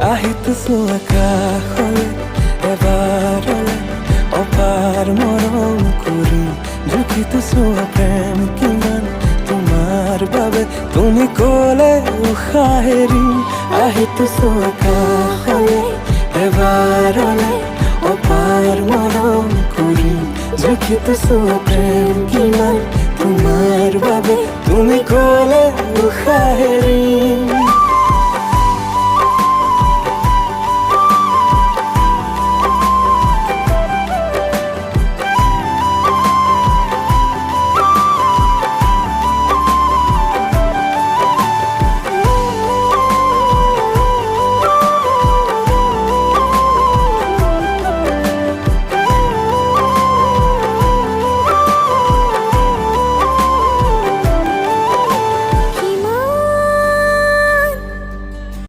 আহিতো চোৱা কাষলে এবাৰলে অপাৰ মৰম কৰি জুখিতো চোৱা প্ৰেম কিমান তোমাৰ বাবে তুমি ক'লে উশাহ এৰিম আহিতো চোৱা কাষলে এবাৰলে অপাৰ মৰম কৰি জুখিতো চোৱা প্ৰেম কিমান তোমাৰ বাবে তুমি ক'লে উশাহ এৰিম